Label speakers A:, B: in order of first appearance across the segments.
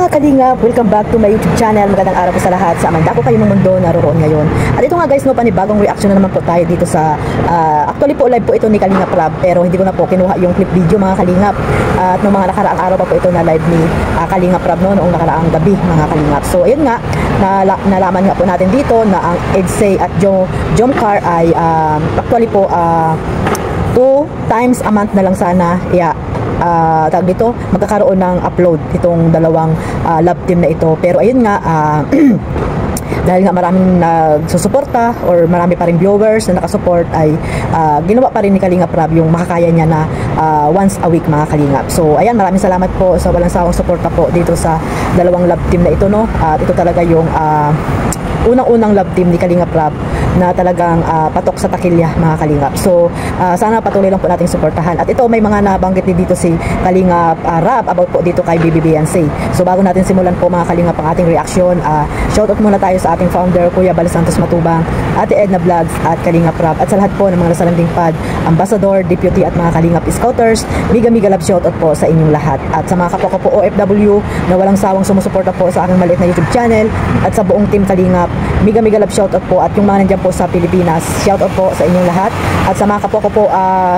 A: mga kalingap, welcome back to my YouTube channel. Magandang araw po sa lahat sa amanda ko kayo ng mundo naroon ngayon. At ito nga guys, no, panibagong reaction na naman po tayo dito sa actually po live po ito ni Kalingap Rab, pero hindi ko na po kinuha yung clip video mga kalingap. At noong mga nakaraang araw pa po ito na live ni Kalingap Rab, no, noong nakaraang gabi mga kalingap. So ayun nga, nalaman nga po natin dito na ang Edsay at Jomcar ay actually po 2 times a month na lang sana tawag dito, magkakaroon ng upload itong dalawang love team na ito. Pero ayun nga, dahil nga maraming nagsusuporta or marami pa rin viewers na nakasupport, ay ginawa pa rin ni Kalingap Rab yung makakaya niya na once a week mga kalingap. So ayan, maraming salamat po sa walang sawang suporta po dito sa dalawang love team na ito, no. At ito talaga yung unang-unang love team ni Kalingap Rab na talagang patok sa takilya mga kalingap. So sana patuloy lang po nating suportahan. At ito, may mga nabanggit din dito si Kalingap Rab about po dito kay BBBNC. So bago natin simulan po mga kalingap ang ating reaction, shoutout muna tayo sa ating founder Kuya Bal Santos Matubang, Ate Edna Vlogs at Kalingap Rab, at sa lahat po ng mga nasa landing pad, ambassador, deputy at mga Kalingap Scouters. Miga love shoutout po sa inyong lahat. At sa mga kapwa ko po OFW na walang sawang sumusuporta po sa aking maliit na YouTube channel, at sa buong team Kalingap, miga love shoutout po. At yung mga nandiyan po sa Pilipinas, shoutout po sa inyong lahat. At sa mga kapwa ko po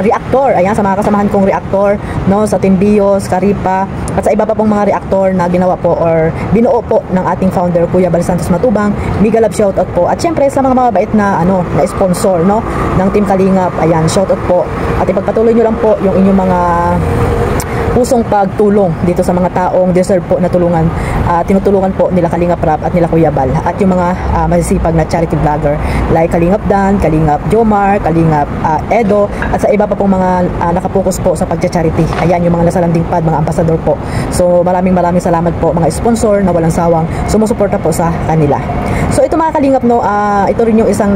A: reactor, ayan, sa mga kasamahan kong reactor, no, sa Team Bios, Karipa, at sa iba pa pong mga reactor na ginawa po or binuo po ng ating founder Kuya Bal Santos Matubang, miga love shoutout po. At syempre sa mga mababait na na sponsor, no, ng Team Kalingap, ayan, shoutout po. At ipagpatuloy nyo lang po yung inyong mga pusong pagtulong dito sa mga taong deserve po na tulungan. Tinutulungan po nila Kalingap Rab at nila Kuya Bal, at yung mga masisipag na charity vlogger like Kalingap Dan, Kalingap Jomar, Kalingap Edo, at sa iba pa pong mga nakapokus po sa pagcha-charity. Ayan, yung mga nasa landing pad, mga ambassador po. So maraming salamat po mga sponsor na walang sawang sumusuporta po sa kanila. So ito mga kalingap, no, ito rin yung isang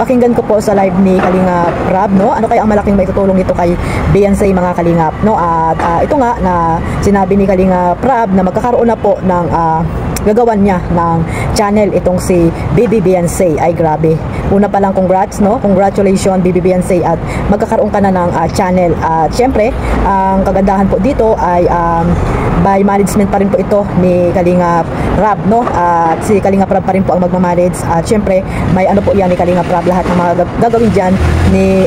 A: pakinggan ko po sa live ni Kalingap Rab, no. Ano kaya ang malaking maitutulong ito kay BNC mga kalingap, no. At ito nga na sinabi ni Kalingap Rab na magkakaroon na po ng gagawan niya ng channel itong si BBBNC. Ay grabe, una pa lang congrats, no, congratulations BBBNC, at magkakaroon ka na ng channel. At syempre ang kagandahan po dito ay by management pa rin po ito ni Kalingap Rab, no. At si Kalingap Rab pa rin po ang magmamanage. At syempre may ano po yan ni Kalingap Rab, lahat ng mga gagawin dyan ni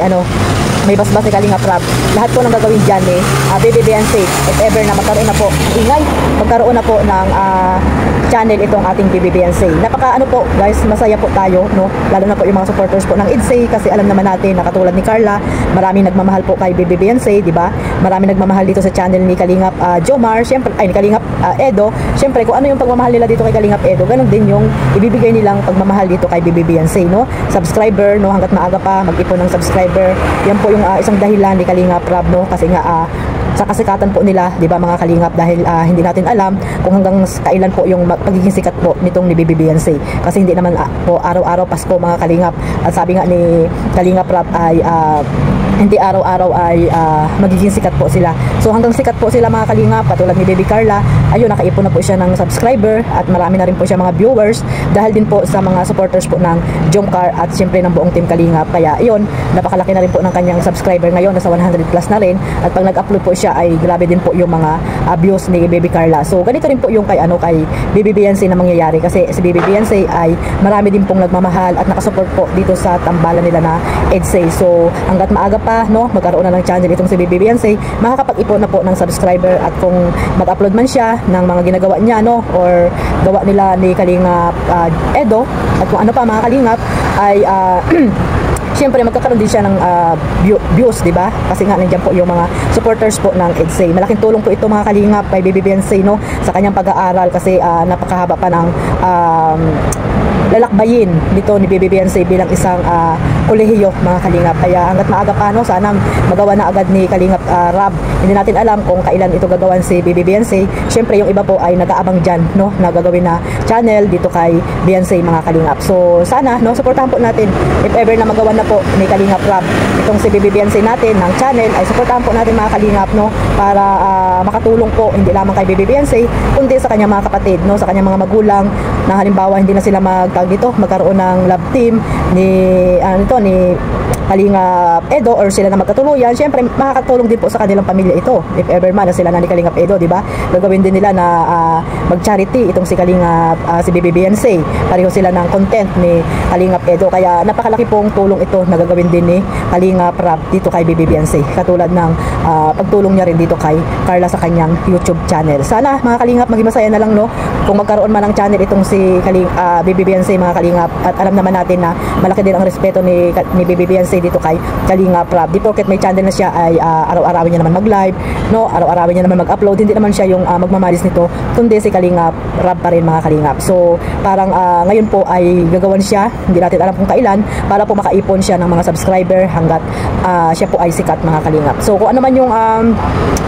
A: may basbas ni Kalingap Rab, lahat po ng gagawin dyan ni BBBNC. If ever na magkaroon na po magkaroon na po ng channel itong ating BBBNC. Napaka po guys, masaya po tayo, no, lalo na po yung mga supporters po ng Edsay, kasi alam naman natin na katulad ni Carla, maraming nagmamahal po kay BBBNC, di ba? Maraming nagmamahal dito sa channel ni Kalingap Jomar, syempre ay ni Kalingap Edo. Syempre kung ano yung pagmamahal nila dito kay Kalingap Edo, ganun din yung ibibigay nilang pagmamahal dito kay BBBNC, no. Subscriber, no, hangga't maaga pa mag-ipon ng subscriber. Yan po yung isang dahilan ni Kalingap Rab, no, kasi nga sa kasikatan po nila, di ba mga kalingap, dahil hindi natin alam kung hanggang kailan po yung pagiging sikat po nitong ni BBBNC, kasi hindi naman po araw-araw Pasko mga kalingap. At sabi nga ni Kalingap Rab ay hindi araw-araw ay magiging sikat po sila. So hanggang sikat po sila mga kalingap, katulad ni Baby Carla, ayun, nakaipon na po siya ng subscriber, at marami na rin po siya mga viewers dahil din po sa mga supporters po ng Jomcar at siyempre ng buong team Kalingap. Kaya ayun, napakalaki na rin po ng kanyang subscriber ngayon, nasa 100 plus na rin. At pag nag-upload po siya ay grabe din po yung mga views ni Baby Carla. So ganito rin po yung kay BBBNC na mangyayari, kasi si BBBNC ay marami din pong nagmamahal at nakasupport po dito sa tambalan nila na Edsay. So hangga't maaga pa, no, magkaroon na ng channel itong si BBBNC, makakapag-ipon na po ng subscriber. At kung mag-upload man siya ng mga ginagawa niya, no, or gawa nila ni Kalingap Edo, at kung ano pa mga kalingap, ay siyempre magkakaroon din siya ng views, di ba? Kasi nga nandiyan po yung mga supporters po ng Edsay. Malaking tulong po ito mga kalingap kay BBBNC, no, sa kanyang pag-aaral, kasi napakahaba pa ng lalakbayin dito ni BBBNC bilang isang kolehiyo mga kalingap. Kaya hangga't maaga pa, no, sana magawa na agad ni Kalingap Rab. Hindi natin alam kung kailan ito gagawan si BBBNC. Siyempre yung iba po ay nag-aabang dyan, no, na gagawin na channel dito kay BNC mga kalingap. So sana, no, supportahan po natin. If ever na magawa na po ni Kalingap Rab itong si BBBNC natin ng channel, ay supportahan po natin mga kalingap, no, para makatulong po hindi lamang kay BBBNC kundi sa kanyang mga kapatid, no, sa kanyang mga magulang, na halimbawa hindi na sila magkaroon ng love team ni Kalingap Edo or sila na magkatuluyan, syempre makakatulong din po sa kanilang pamilya ito. If ever man na sila na ni Kalingap Edo, di ba? Gagawin din nila na mag-charity itong si Kalingap, si BBBNC. Pareho sila ng content ni Kalingap Edo. Kaya napakalaki pong tulong ito na gagawin din ni Kalingap Rab dito kay BBBNC. Katulad ng pagtulong niya rin dito kay Carla sa kanyang YouTube channel. Sana mga Kalingap maging masaya na lang, no? Kung magkaroon man ng channel itong si BBBNC mga Kalingap, at alam naman natin na malaki din ang respeto ni BBBNC dito kay Kalingap Rab. Di porket may channel na siya ay araw-arawin niya naman mag-live, no? Araw-arawin niya naman mag-upload. Hindi naman siya yung magmamalis nito, kundi si Kalingap Rab pa rin mga Kalingap. So parang ngayon po ay gagawan siya, hindi natin alam kung kailan, para po makaipon siya ng mga subscriber hanggat siya po ay sikat mga Kalingap. So kung ano man yung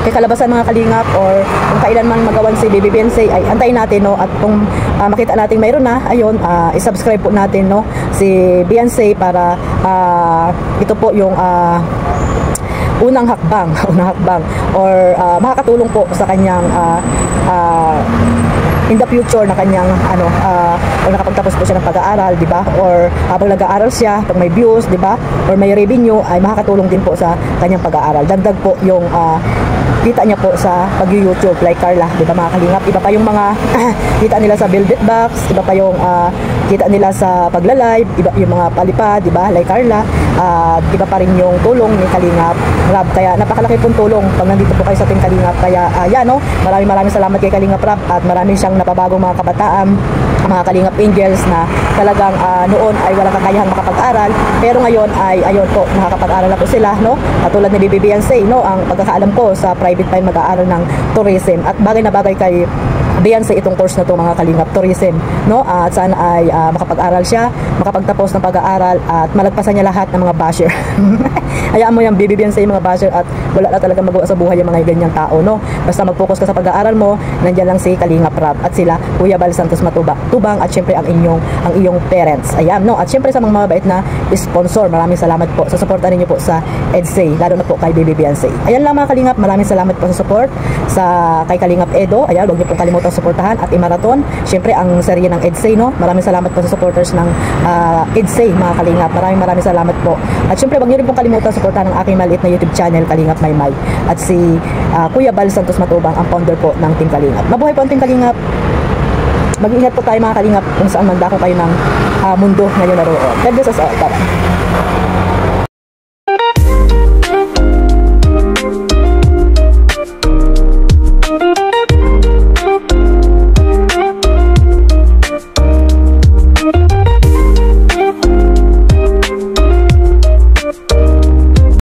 A: kakalabasan mga Kalingap, or kung kailan man magawan si BBBNC, ay antayin natin, no? At kung makita natin mayroon na, ayun, i-subscribe po natin, no, si BNC para ito po yung unang hakbang or makakatulong po sa kanyang in the future na kanyang o nakapagtapos po siya ng pag-aaral, di ba? Or habang nag-aaral siya, pag may views, di ba? Or may revenue, ay makakatulong din po sa kanyang pag-aaral. Dagdag po yung kita niya po sa pag-YouTube like Carla, di ba mga Kalingap? Iba pa yung mga kita nila sa Build It Box, iba pa yung kita nila sa pagla-live, iba yung mga palipad, di ba? Like Carla, iba pa rin yung tulong ni Kalingap Rab. Kaya napakalaki pong tulong pag nandito po kayo sa Team Kalingap. Kaya yan, no? Maraming salamat kay Kalingap Rab, at maraming siyang napabagong mga kabataan, mga Kalingap Angels na talagang noon ay walang kakayahang makapag-aral, pero ngayon ay ayun po, nakakapag-aral na po sila, no? Katulad ni BBBNC, no? Ang pagkakaalam ko sa private pa mag-aaral ng tourism, at bagay na bagay kay Beyonce itong course na to mga Kalingap, tourism, no? At sana ay makapag-aral siya, makapagtapos ng pag-aaral, at malagpasan niya lahat ng mga basher. Hayaan mo yung BBBNC mga basher, at wala na talaga magawa sa buhay yung mga ganyang tao, no? Basta mag-focus ka sa pag-aaral mo, nandiyan lang si Kalingap Rab at sila Kuya Bal Santos Matubang, at syempre ang iyong parents. Ayan, no? At syempre sa mga mabait na sponsor, maraming salamat po sa suporta ninyo po sa EDSA, lalo na po kay BBBNC. Ayan lang mga Kalingap, maraming salamat po sa support kay Kalingap Edo. Ayan, huwag niyo pong kalimutan suportahan at i-marathon syempre ang serye ng EDSA, no? Maraming salamat po sa supporters ng EDSA mga Kalingap. Maraming salamat po. At syempre huwag niyo rin pong kalimutan suportahan ang aking maliit na YouTube channel, Kalingap Maymay, at si Kuya Bal Santos Matubang, ang founder po ng Team Kalingap. Mabuhay po ang Team Kalingap. Mag-ingat po tayo mga Kalingap kung saan man dako kayo ng mundo ngayon naroon. God bless us all. Bye-bye.